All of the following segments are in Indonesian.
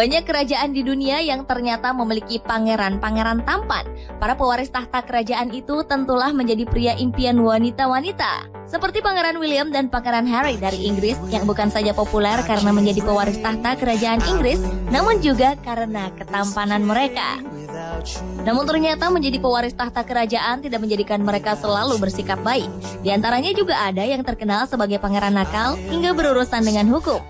Banyak kerajaan di dunia yang ternyata memiliki pangeran-pangeran tampan. Para pewaris tahta kerajaan itu tentulah menjadi pria impian wanita-wanita. Seperti Pangeran William dan Pangeran Harry dari Inggris yang bukan saja populer karena menjadi pewaris tahta kerajaan Inggris, namun juga karena ketampanan mereka. Namun ternyata menjadi pewaris tahta kerajaan tidak menjadikan mereka selalu bersikap baik. Di antaranya juga ada yang terkenal sebagai pangeran nakal hingga berurusan dengan hukum.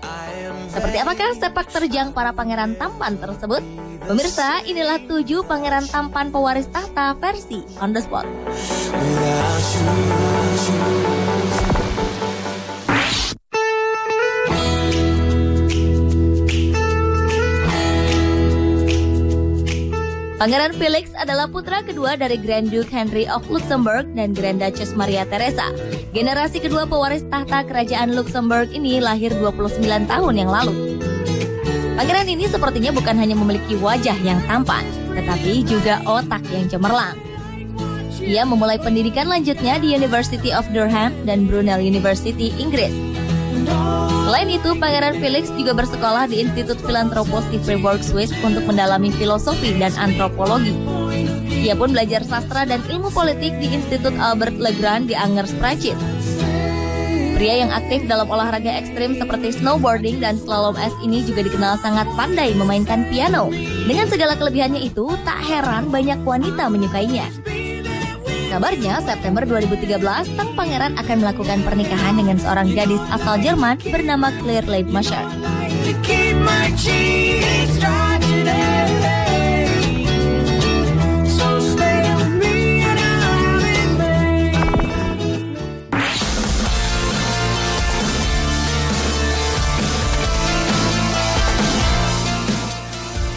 Seperti apakah sepak terjang para pangeran tampan tersebut? Pemirsa, inilah 7 pangeran tampan pewaris tahta versi On The Spot. Pangeran Felix adalah putra kedua dari Grand Duke Henry of Luxembourg dan Grand Duchess Maria Theresa. Generasi kedua pewaris tahta kerajaan Luxembourg ini lahir 29 tahun yang lalu. Pangeran ini sepertinya bukan hanya memiliki wajah yang tampan, tetapi juga otak yang cemerlang. Ia memulai pendidikan lanjutnya di University of Durham dan Brunel University, Inggris. Selain itu, Pangeran Felix juga bersekolah di Institut Philanthropos di Fribourg, Swiss untuk mendalami filosofi dan antropologi. Ia pun belajar sastra dan ilmu politik di Institut Albert Legrand di Angers, Prancis. Pria yang aktif dalam olahraga ekstrim seperti snowboarding dan slalom es ini juga dikenal sangat pandai memainkan piano. Dengan segala kelebihannya itu, tak heran banyak wanita menyukainya. Kabarnya, September 2013, sang pangeran akan melakukan pernikahan dengan seorang gadis asal Jerman bernama Claire Leibmacher.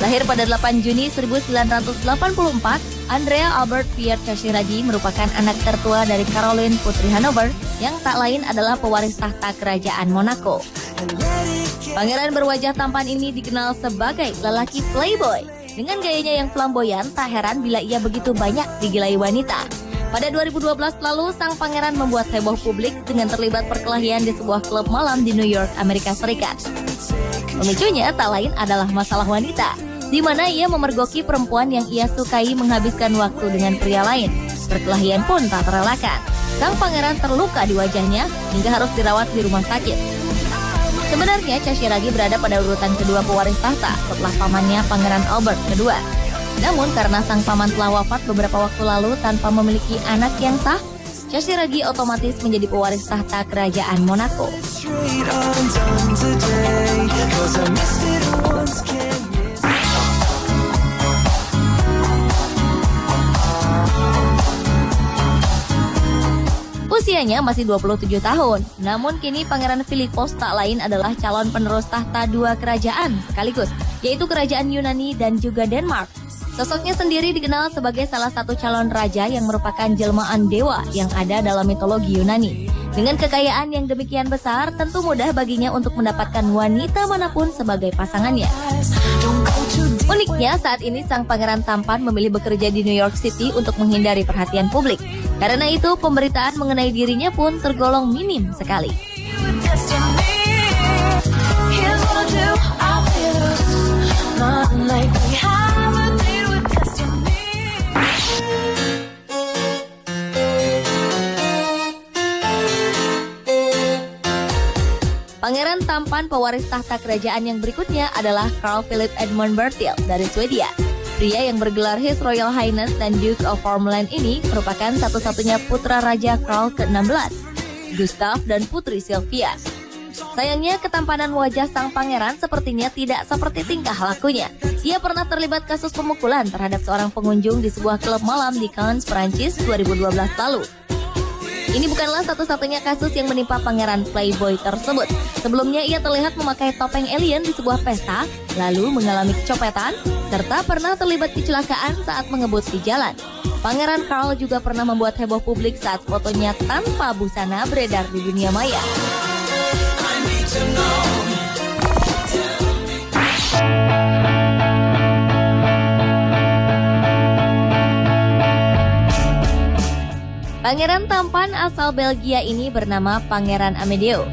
Lahir pada 8 Juni 1984, Andrea Albert Pierre Chashiragi merupakan anak tertua dari Caroline Putri Hanover yang tak lain adalah pewaris tahta kerajaan Monaco. Pangeran berwajah tampan ini dikenal sebagai lelaki playboy. Dengan gayanya yang flamboyan, tak heran bila ia begitu banyak digilai wanita. Pada 2012 lalu, sang pangeran membuat heboh publik dengan terlibat perkelahian di sebuah klub malam di New York, Amerika Serikat. Pemicunya tak lain adalah masalah wanita, di mana ia memergoki perempuan yang ia sukai menghabiskan waktu dengan pria lain. Perkelahian pun tak terelakkan. Sang pangeran terluka di wajahnya hingga harus dirawat di rumah sakit. Sebenarnya Chashiragi berada pada urutan kedua pewaris tahta setelah pamannya Pangeran Albert kedua. Namun karena sang paman telah wafat beberapa waktu lalu tanpa memiliki anak yang sah, Chashiragi otomatis menjadi pewaris tahta kerajaan Monaco. Usianya masih 27 tahun, namun kini Pangeran Philippos tak lain adalah calon penerus tahta 2 kerajaan sekaligus, yaitu kerajaan Yunani dan juga Denmark. Sosoknya sendiri dikenal sebagai salah satu calon raja yang merupakan jelmaan dewa yang ada dalam mitologi Yunani. Dengan kekayaan yang demikian besar, tentu mudah baginya untuk mendapatkan wanita manapun sebagai pasangannya. Uniknya, saat ini sang pangeran tampan memilih bekerja di New York City untuk menghindari perhatian publik. Karena itu, pemberitaan mengenai dirinya pun tergolong minim sekali. Pangeran tampan pewaris tahta kerajaan yang berikutnya adalah Carl Philip Edmund Bertil dari Swedia. Pria yang bergelar His Royal Highness dan Duke of Ormond ini merupakan satu-satunya putra Raja Carl ke-16, Gustav dan Putri Sylvia. Sayangnya, ketampanan wajah sang pangeran sepertinya tidak seperti tingkah lakunya. Ia pernah terlibat kasus pemukulan terhadap seorang pengunjung di sebuah klub malam di Cannes, Prancis 2012 lalu. Ini bukanlah satu-satunya kasus yang menimpa pangeran playboy tersebut. Sebelumnya ia terlihat memakai topeng alien di sebuah pesta, lalu mengalami kecopetan, serta pernah terlibat kecelakaan saat mengebut di jalan. Pangeran Carl juga pernah membuat heboh publik saat fotonya tanpa busana beredar di dunia maya. Pangeran tampan asal Belgia ini bernama Pangeran Amedeo.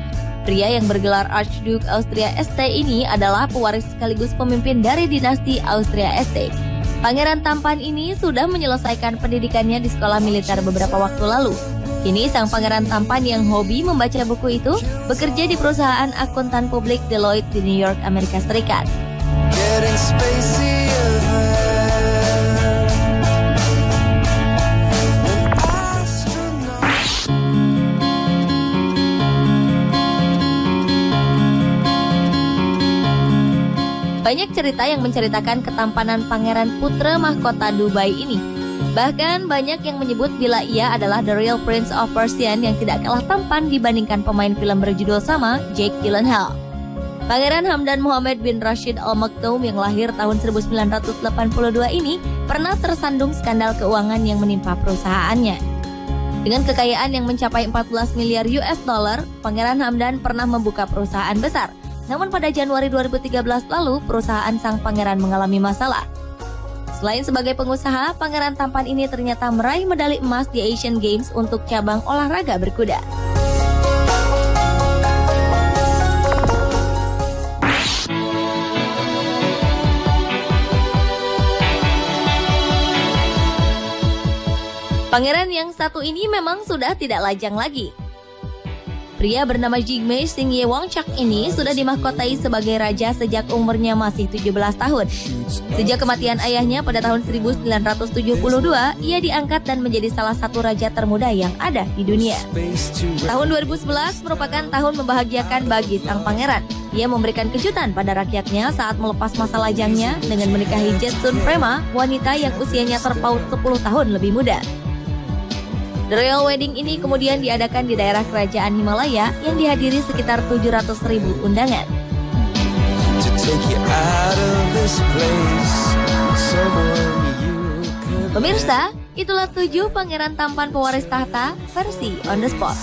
Pria yang bergelar Archduke Austria ST ini adalah pewaris sekaligus pemimpin dari dinasti Austria ST. Pangeran tampan ini sudah menyelesaikan pendidikannya di sekolah militer beberapa waktu lalu. Kini sang pangeran tampan yang hobi membaca buku itu bekerja di perusahaan akuntan publik Deloitte di New York, Amerika Serikat. Banyak cerita yang menceritakan ketampanan pangeran putra mahkota Dubai ini. Bahkan banyak yang menyebut bila ia adalah the real Prince of Persia yang tidak kalah tampan dibandingkan pemain film berjudul sama, Jake Gyllenhaal. Pangeran Hamdan Mohammed bin Rashid Al Maktoum yang lahir tahun 1982 ini pernah tersandung skandal keuangan yang menimpa perusahaannya. Dengan kekayaan yang mencapai 14 miliar US dollar, Pangeran Hamdan pernah membuka perusahaan besar. Namun pada Januari 2013 lalu, perusahaan sang pangeran mengalami masalah. Selain sebagai pengusaha, pangeran tampan ini ternyata meraih medali emas di Asian Games untuk cabang olahraga berkuda. Pangeran yang satu ini memang sudah tidak lajang lagi. Pria bernama Jigme Singh Yewangchak ini sudah dimahkotai sebagai raja sejak umurnya masih 17 tahun. Sejak kematian ayahnya pada tahun 1972, ia diangkat dan menjadi salah satu raja termuda yang ada di dunia. Tahun 2011 merupakan tahun membahagiakan bagi sang pangeran. Ia memberikan kejutan pada rakyatnya saat melepas masa lajangnya dengan menikahi Jetsun Prema, wanita yang usianya terpaut 10 tahun lebih muda. The Royal Wedding ini kemudian diadakan di daerah kerajaan Himalaya yang dihadiri sekitar 700.000 undangan. Pemirsa, itulah 7 pangeran tampan pewaris tahta versi On The Spot.